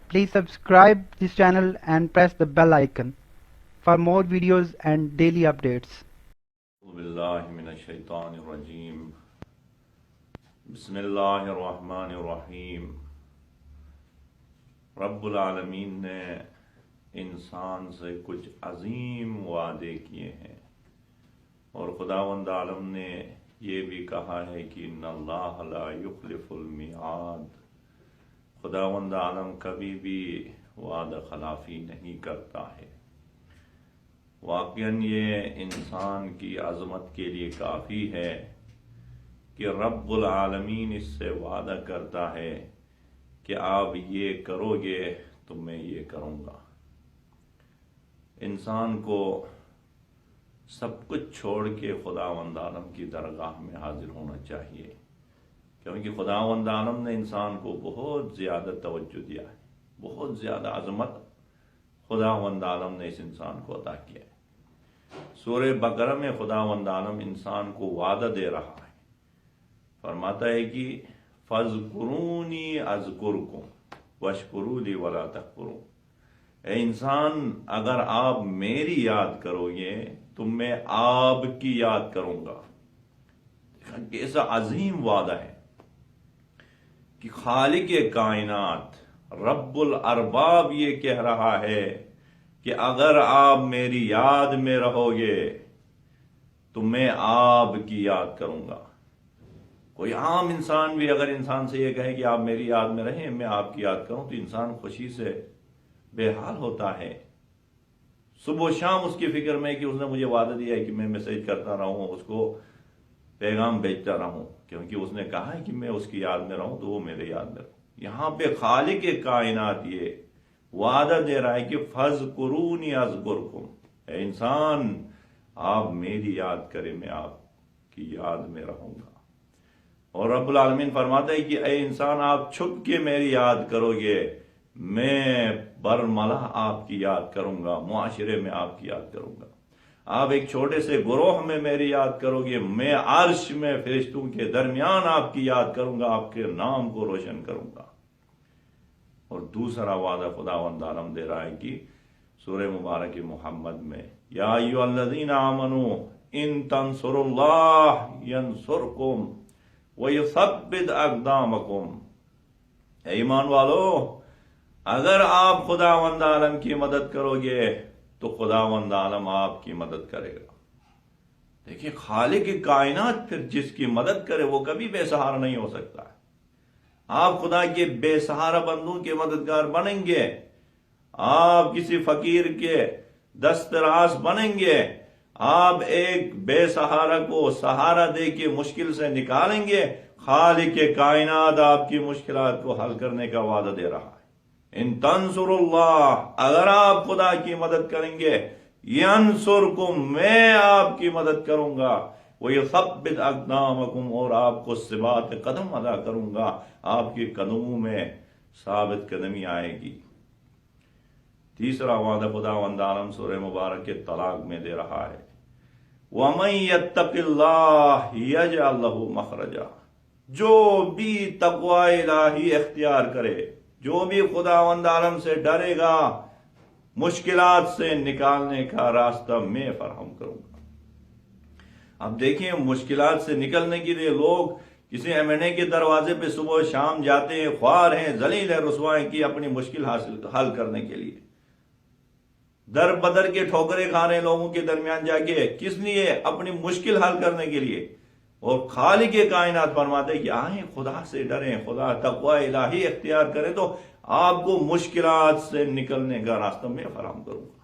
Please subscribe this channel and press the bell icon for more videos and daily updates. باللہ من الشیطان الرجیم بسم اللہ الرحمن الرحیم۔ رب العالمین نے انسان سے کچھ عظیم وعدے کیے ہیں، اور خداوند عالم نے یہ بھی کہا ہے کہ ان اللہ لا یخلف المیعاد، خداوند عالم کبھی بھی وعدہ خلافی نہیں کرتا ہے۔ واقعاً یہ انسان کی عظمت کے لیے کافی ہے کہ رب العالمین اس سے وعدہ کرتا ہے کہ آپ یہ کرو گے تو میں یہ کروں گا۔ انسان کو سب کچھ چھوڑ کے خداوند عالم کی درگاہ میں حاضر ہونا چاہیے، کیونکہ خداوند عالم نے انسان کو بہت زیادہ توجہ دیا ہے، بہت زیادہ عظمت خداوند عالم نے اس انسان کو عطا کیا ہے۔ سورہ بقرہ میں خداوند عالم انسان کو وعدہ دے رہا ہے، فرماتا ہے کہ فَاذْكُرُونِي أَذْكُرْكُمْ وَاشْكُرُوا لِي وَلَا تَكْفُرُونَ، اے انسان اگر آپ میری یاد کرو گے تو میں آپ کی یاد کروں گا۔ کیسا عظیم وعدہ ہے کہ خالق کائنات رب الارباب یہ کہہ رہا ہے کہ اگر آپ میری یاد میں رہو گے تو میں آپ کی یاد کروں گا۔ کوئی عام انسان بھی اگر انسان سے یہ کہے کہ آپ میری یاد میں رہیں، میں آپ کی یاد کروں، تو انسان خوشی سے بے حال ہوتا ہے۔ صبح و شام اس کی فکر میں کہ اس نے مجھے وعدہ دیا ہے کہ میں میسیج کرتا رہوں، اس کو پیغام بھیجتا رہوں، کیونکہ اس نے کہا ہے کہ میں اس کی یاد میں رہوں تو وہ میرے یاد میں رہوں۔ یہاں پہ خالق کائنات یہ وعدہ دے رہا ہے کہ فَاذْكُرُونِي أَذْكُرْكُمْ، اے انسان آپ میری یاد کریں، میں آپ کی یاد میں رہوں گا۔ اور رب العالمین فرماتا ہے کہ اے انسان آپ چھپ کے میری یاد کرو گے، میں برملا آپ کی یاد کروں گا، معاشرے میں آپ کی یاد کروں گا۔ آپ ایک چھوٹے سے گروہ میں میری یاد کرو گے، میں عرش میں فرشتوں کے درمیان آپ کی یاد کروں گا، آپ کے نام کو روشن کروں گا۔ اور دوسرا وعدہ خداوند عالم دے رہا ہے کہ سورہ مبارک محمد میں یا ایھا الذین آمنوا ان تنصروا اللہ ینصرکم ویثبت اقدامکم، اے ایمان والو اگر آپ خداوند عالم کی مدد کرو گے تو خداوند عالم آپ کی مدد کرے گا۔ دیکھیں خالق کائنات پھر جس کی مدد کرے وہ کبھی بے سہارا نہیں ہو سکتا ہے۔ آپ خدا کے بے سہارا بندوں کے مددگار بنیں گے، آپ کسی فقیر کے دستراس بنیں گے، آپ ایک بے سہارا کو سہارا دے کے مشکل سے نکالیں گے، خالق کائنات آپ کی مشکلات کو حل کرنے کا وعدہ دے رہا ہے۔ ان تنصر اللہ، اگر آپ خدا کی مدد کریں گے، ینصرکم، میں آپ کی مدد کروں گا، وَيُثَبِّتْ أَقْدَامَكُمْ، اور آپ کو ثبات قدم ادا کروں گا، آپ کے قدموں میں ثابت قدمی آئے گی۔ تیسرا وعدہ خداوند عالم سورہ مبارک کے طلاق میں دے رہا ہے وَمَن يَتَّقِ اللَّهَ يَجْعَلْ لَهُ مَخْرَجًا، جو بھی تقوی الہی اختیار کرے، جو بھی خداوند عالم سے ڈرے گا، مشکلات سے نکالنے کا راستہ میں فراہم کروں گا۔ اب دیکھیں مشکلات سے نکلنے کے لیے لوگ کسی M&A کے دروازے پہ صبح و شام جاتے ہیں، خوار ہیں، ذلیل ہیں، رسوا ہیں، کی اپنی مشکل حل کرنے کے لیے در بدر کے ٹھوکریں کھا رہے ہیں لوگوں کے درمیان جا کے، کس لیے؟ اپنی مشکل حل کرنے کے لیے۔ اور خالق کائنات فرماتے کہ آئیں خدا سے ڈریں، خدا تقوی الہی اختیار کریں تو آپ کو مشکلات سے نکلنے کا راستہ میں فراہم کروں گا۔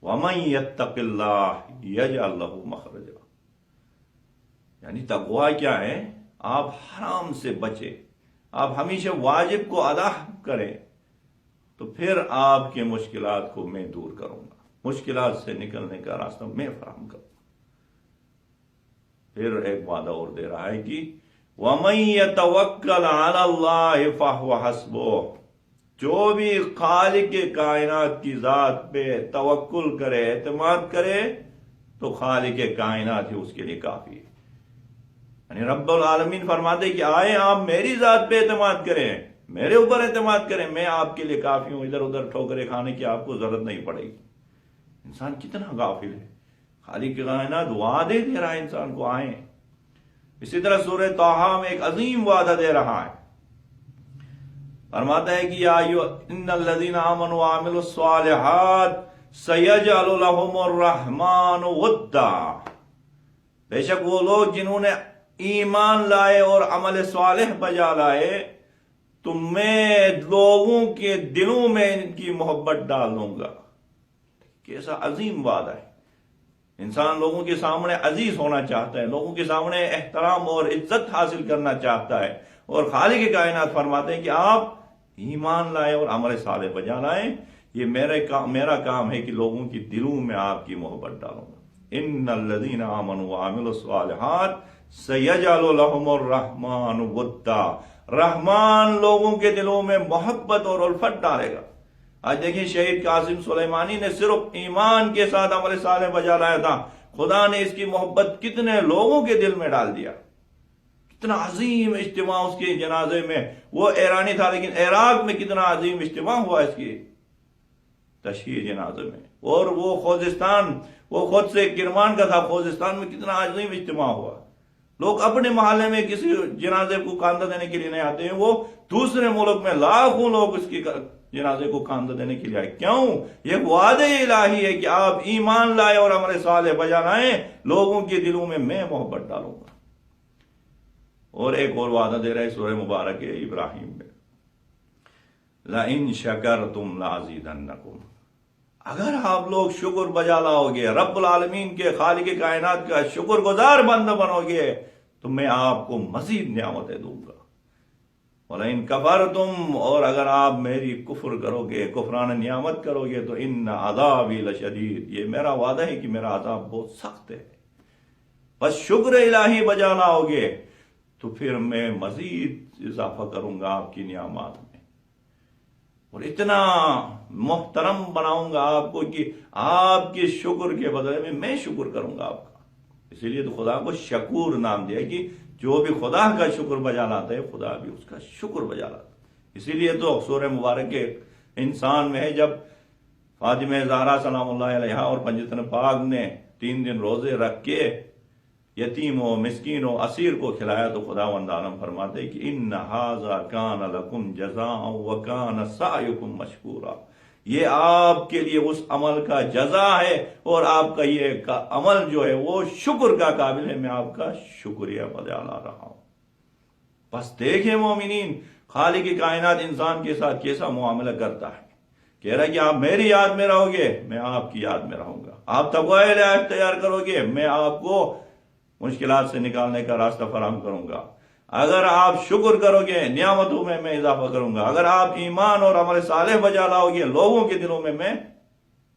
وَمَن يَتَّقِ اللَّهَ يَجْعَلْ لَهُ مَخْرَجًا، یعنی تقوی کیا ہے؟ آپ حرام سے بچیں، آپ ہمیشہ واجب کو ادا کریں، تو پھر آپ کی مشکلات کو میں دور کروں گا، مشکلات سے نکلنے کا راستہ میں فراہم کروں گا۔ پھر ایک وعدہ اور دے رہا ہے کہ وَمَن يَتَوَكَّلْ عَلَى اللَّهِ فَهُوَ حَسْبُهُ، جو بھی خالق کائنات کی ذات پہ توکل کرے، اعتماد کرے، تو خالق کائنات ہی اس کے لیے کافی ہے۔ یعنی رب العالمین فرماتے کہ آئیں آپ میری ذات پہ اعتماد کریں، میرے اوپر اعتماد کریں، میں آپ کے لیے کافی ہوں، ادھر ادھر ٹھوکریں کھانے کی آپ کو ضرورت نہیں پڑے گی۔ انسان کتنا غافل ہے، خالق کائنات وعدے دے رہا ہے انسان کو آئیں۔ اسی طرح سورہ طٰہٰ میں ایک عظیم وعدہ دے رہا ہے، فرماتا ہے کہ یا ان الذین آمنوا وعملوا الصالحات سیجعل لهم الرحمن ودا، بے شک وہ لوگ جنہوں نے ایمان لائے اور عمل صالح بجا لائے تو میں لوگوں کے دلوں میں ان کی محبت ڈال دوں گا۔ کیسا عظیم وعدہ ہے۔ انسان لوگوں کے سامنے عزیز ہونا چاہتا ہے، لوگوں کے سامنے احترام اور عزت حاصل کرنا چاہتا ہے، اور خالق کائنات فرماتے ہیں کہ آپ ایمان لائیں اور عمل صالح بجا لائیں، یہ میرا کام ہے کہ لوگوں کے دلوں میں آپ کی محبت ڈالوں گا۔ ان الذین آمنوا وعملوا الصالحات سیجعل لهم الرحمن ودا، رحمان لوگوں کے دلوں میں محبت اور الفت ڈالے گا۔ آج دیکھیں شہید قاسم سلیمانی نے صرف ایمان کے ساتھ عمل صالح بجا لایا تھا، خدا نے اس کی محبت کتنے لوگوں کے دل میں ڈال دیا۔ کتنا عظیم اجتماع اس کے جنازے میں، وہ ایرانی تھا لیکن عراق میں کتنا عظیم اجتماع ہوا اس کی تشییع جنازے میں، اور وہ خوزستان، وہ خود سے کرمان کا تھا، خوزستان میں کتنا عظیم اجتماع ہوا۔ لوگ اپنے محلے میں کسی جنازے کو کاندھا دینے کے لیے نہیں آتے ہیں، وہ دوسرے ملک میں لاکھوں لوگ اس کی جنازے کو کاندھا دینے کے لیے آئے۔ کیوں؟ یہ وعدہ الہی ہے کہ آپ ایمان لائے اور عمل صالح بجا لائیں، لوگوں کے دلوں میں میں محبت ڈالوں گا۔ اور ایک اور وعدہ دے رہا ہے سورہ مبارک ابراہیم میں، لَإِن شَكَرْتُمْ لَأَزِيدَنَّكُمْ، اگر آپ لوگ شکر بجا لاؤ گے، رب العالمین کے خالق کائنات کا شکر گزار بندہ بنو گے تو میں آپ کو مزید نعمتیں دوں گا۔ وَلَئِن كَفَرْتُمْ، اور اگر آپ میری کفر کرو گے، کفران نعمت کرو گے تو ان عذابی لشدید، یہ میرا وعدہ ہے کہ میرا عذاب بہت سخت ہے۔ بس شکر الہی بجا لاؤ گے تو پھر میں مزید اضافہ کروں گا آپ کی نعمات میں، اور اتنا محترم بناؤں گا آپ کو کہ آپ کے شکر کے بدلے میں شکر کروں گا آپ کا۔ اسی لیے تو خدا کو شکور نام دیا کہ جو بھی خدا کا شکر بجا لاتا ہے خدا بھی اس کا شکر بجا لاتا ہے۔ اسی لیے تو سورہ مبارک کے انسان میں ہے، جب فاطمہ زہرا سلام اللہ علیہا اور پنجتن پاک نے 3 دن روزے رکھ کے یتیموں، مسکینوں، اسیر کو کھلایا تو خداوند عالم فرماتے کہ ان ھذا کان لکم جزاء وکان سعیکم مشکورا، یہ آپ کے لیے اس عمل کا جزا ہے اور آپ کا یہ عمل جو ہے وہ شکر کا قابل ہے، میں آپ کا شکریہ بجا لا رہا ہوں۔ بس دیکھیں مومنین، خالق کائنات انسان کے ساتھ کیسا معاملہ کرتا ہے، کہہ رہا ہے کہ آپ میری یاد میں رہو گے میں آپ کی یاد میں رہوں گا، آپ تقوی الہی اختیار کرو گے میں آپ کو مشکلات سے نکالنے کا راستہ فراہم کروں گا، اگر آپ شکر کرو گے نعمتوں میں اضافہ کروں گا، اگر آپ ایمان اور عمل صالح بجا لاؤ گے لوگوں کے دلوں میں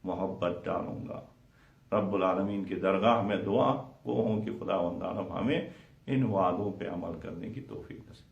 محبت ڈالوں گا۔ رب العالمین کی درگاہ میں دعا وہ ہوں کہ خداوند عالم ہمیں ان وعدوں پہ عمل کرنے کی توفیق نصیب